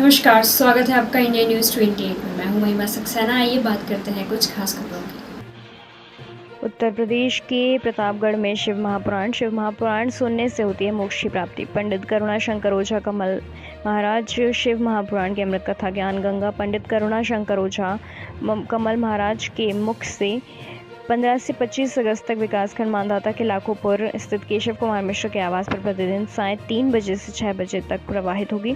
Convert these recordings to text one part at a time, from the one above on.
नमस्कार, स्वागत है आपका इंडिया न्यूज़ 28 में। मैं हूं महिमा सक्सेना। आइए बात करते हैं कुछ खास खबरों की। उत्तर प्रदेश के प्रतापगढ़ में शिव महापुराण सुनने से होती है मोक्ष की प्राप्ति। पंडित करुणा शंकर ओझा कमल महाराज शिव महापुराण की अमृत कथा ज्ञान गंगा पंडित करुणा शंकर ओझा कमल महाराज के मुख से 15 से 25 अगस्त तक विकासखंड मानधाता के लाखोपुर स्थित केशव कुमार मिश्र के आवास पर प्रतिदिन साय 3 बजे से 6 बजे तक प्रवाहित होगी।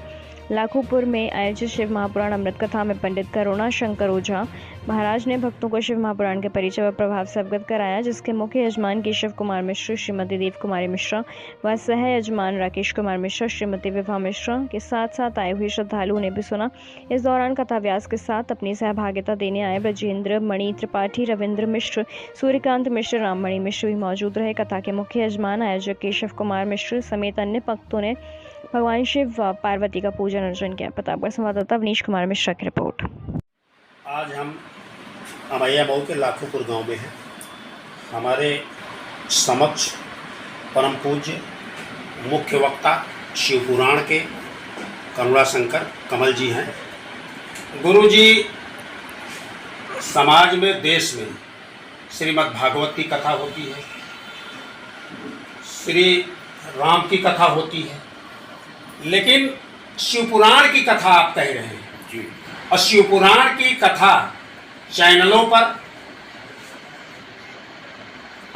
लाखोपुर में आयोजित शिव महापुराण अमृत कथा में पंडित करुणा शंकर ओझा महाराज ने भक्तों को शिव महापुराण के परिचय व प्रभाव से अवगत कराया, जिसके मुख्य यजमान केशव कुमार मिश्र, श्रीमती देव कुमारी मिश्रा व सह यजमान राकेश कुमार मिश्रा, श्रीमती विभा मिश्रा के साथ साथ आए हुए श्रद्धालुओं ने भी सुना। इस दौरान कथा व्यास के साथ अपनी सहभागिता देने आए ब्रजेंद्र मणि त्रिपाठी, रविंद्र मिश्र, सूर्यकांत मिश्र, राममणि मिश्र भी मौजूद रहे। कथा के मुख्य यजमान आयोजक केशव कुमार मिश्र समेत अन्य भक्तों ने भगवान शिव व पार्वती का पूजन अर्चन किया। प्रतापगढ़ संवाददाता अवनीश कुमार मिश्रा की रिपोर्ट। आज हम अमैया मऊ के लाखोपुर गांव में हैं। हमारे समक्ष परम पूज्य मुख्य वक्ता शिव पुराण के करुणा शंकर कमल जी हैं। गुरु जी समाज में, देश में श्रीमद् भागवत की कथा होती है, श्री राम की कथा होती है, लेकिन शिवपुराण की कथा आप कह रहे हैं जी। और शिवपुराण की कथा चैनलों पर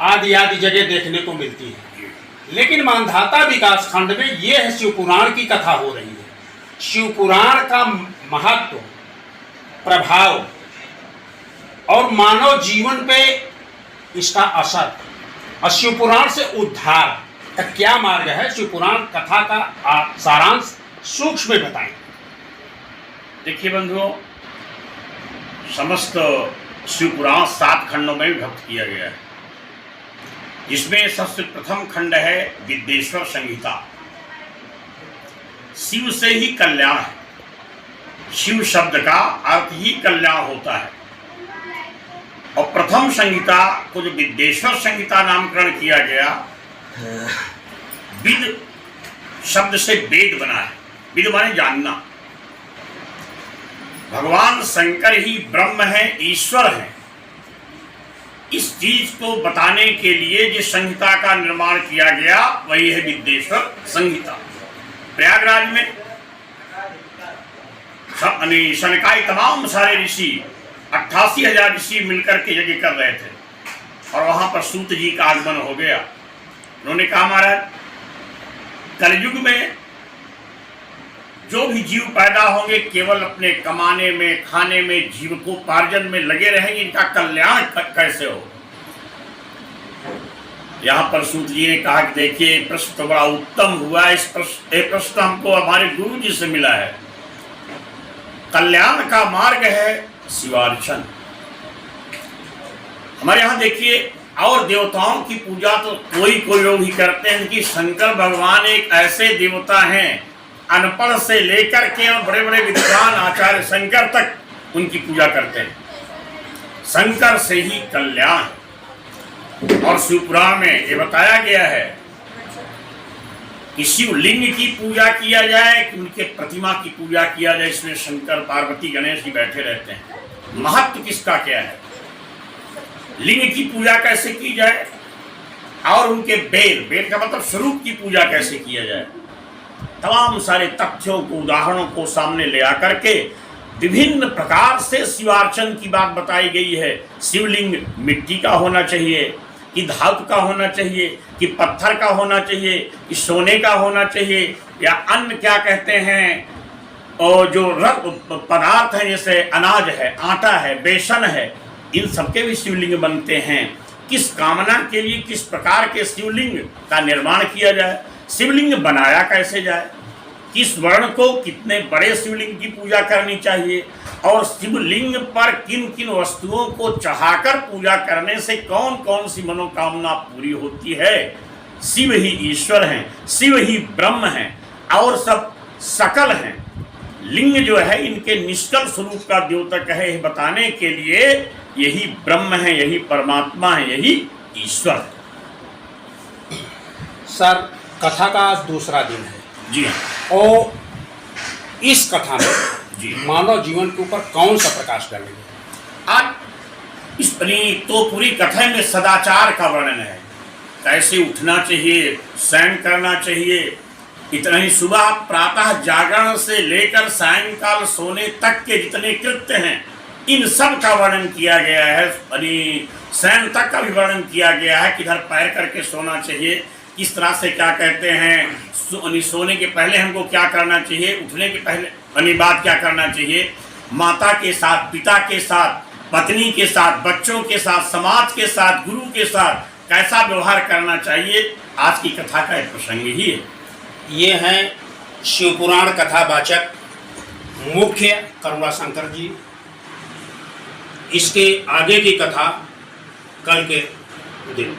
आदि जगह देखने को मिलती है, लेकिन मानधाता विकास खंड में ये है शिवपुराण की कथा हो रही है। शिवपुराण का महत्व, प्रभाव और मानव जीवन पे इसका असर और शिवपुराण से उद्धार का क्या मार्ग है, शिवपुराण कथा का सारांश सूक्ष्म में बताएं। देखिए बंधुओं, समस्त शिवपुराण 7 खंडों में विभक्त किया गया है, जिसमें सबसे प्रथम खंड है विद्येश्वर संहिता। शिव से ही कल्याण है, शिव शब्द का अर्थ ही कल्याण होता है। और प्रथम संहिता को जो विद्येश्वर संहिता नामकरण किया गया, विद शब्द से वेद बना है। विद माने जानना। भगवान शंकर ही ब्रह्म है, ईश्वर है। इस चीज को बताने के लिए जिस संहिता का निर्माण किया गया वही है विद्येश्वर संहिता। प्रयागराज में सनकाई तमाम सारे ऋषि 88,000 ऋषि मिलकर के यज्ञ कर रहे थे और वहां पर सूत जी का आगमन हो गया। उन्होंने कहा, महाराज कलयुग में जो भी जीव पैदा होंगे केवल अपने कमाने में, खाने में, जीविकोपार्जन में लगे रहेंगे, इनका कल्याण कैसे हो। यहाँ पर सूत जी ने कहा कि देखिए प्रश्न तो बड़ा उत्तम हुआ, इस प्रश्न हमको हमारे गुरु जी से मिला है। कल्याण का मार्ग है शिवार्चन। हमारे यहाँ देखिए, और देवताओं की पूजा तो कोई लोग ही करते हैं कि शंकर भगवान एक ऐसे देवता हैं, अनपढ़ से लेकर के और बड़े बड़े विद्वान आचार्य शंकर तक उनकी पूजा करते हैं। शंकर से ही कल्याण। और शिवपुराण में ये बताया गया है कि शिवलिंग की पूजा किया जाए कि उनके प्रतिमा की पूजा किया जाए। इसमें शंकर, पार्वती, गणेश जी बैठे रहते हैं। महत्व किसका क्या है, लिंग की पूजा कैसे की जाए और उनके बेल का मतलब स्वरूप की पूजा कैसे किया जाए, तमाम सारे तथ्यों को, उदाहरणों को सामने ले आकर के विभिन्न प्रकार से शिवार्चन की बात बताई गई है। शिवलिंग मिट्टी का होना चाहिए कि धातु का होना चाहिए कि पत्थर का होना चाहिए कि सोने का होना चाहिए या अन्य क्या कहते हैं, और जो पदार्थ है जैसे अनाज है, आटा है, बेसन है, इन सबके भी शिवलिंग बनते हैं। किस कामना के लिए किस प्रकार के शिवलिंग का निर्माण किया जाए, शिवलिंग बनाया कैसे जाए, किस वर्ण को कितने बड़े शिवलिंग की पूजा करनी चाहिए और शिवलिंग पर किन किन वस्तुओं को चढ़ाकर पूजा करने से कौन कौन सी मनोकामना पूरी होती है। शिव ही ईश्वर हैं, शिव ही ब्रह्म हैं और सब सकल हैं। लिंग जो है इनके निष्कल स्वरूप का द्योतक है, बताने के लिए यही ब्रह्म है, यही परमात्मा है, यही ईश्वर है। सर, कथा का आज दूसरा दिन है जी हाँ। और इस कथा जी। में मानव जीवन के ऊपर कौन सा प्रकाश डालेंगे? आज इस पूरी कथा में सदाचार का वर्णन है, कैसे उठना चाहिए, शयन करना चाहिए। इतना ही, सुबह प्रातः जागरण से लेकर सायंकाल सोने तक के जितने कृत्य हैं इन सब का वर्णन किया गया है। शयन तक का भी वर्णन किया गया है, किधर पैर करके सोना चाहिए, किस तरह से क्या कहते हैं, सोने के पहले हमको क्या करना चाहिए, उठने के पहले बाद क्या करना चाहिए, माता के साथ, पिता के साथ, पत्नी के साथ, बच्चों के साथ, समाज के साथ, गुरु के साथ कैसा व्यवहार करना चाहिए, आज की कथा का एक प्रसंग ही है। ये हैं शिवपुराण कथावाचक मुख्य करुणाशंकर जी। इसके आगे की कथा कल के दिन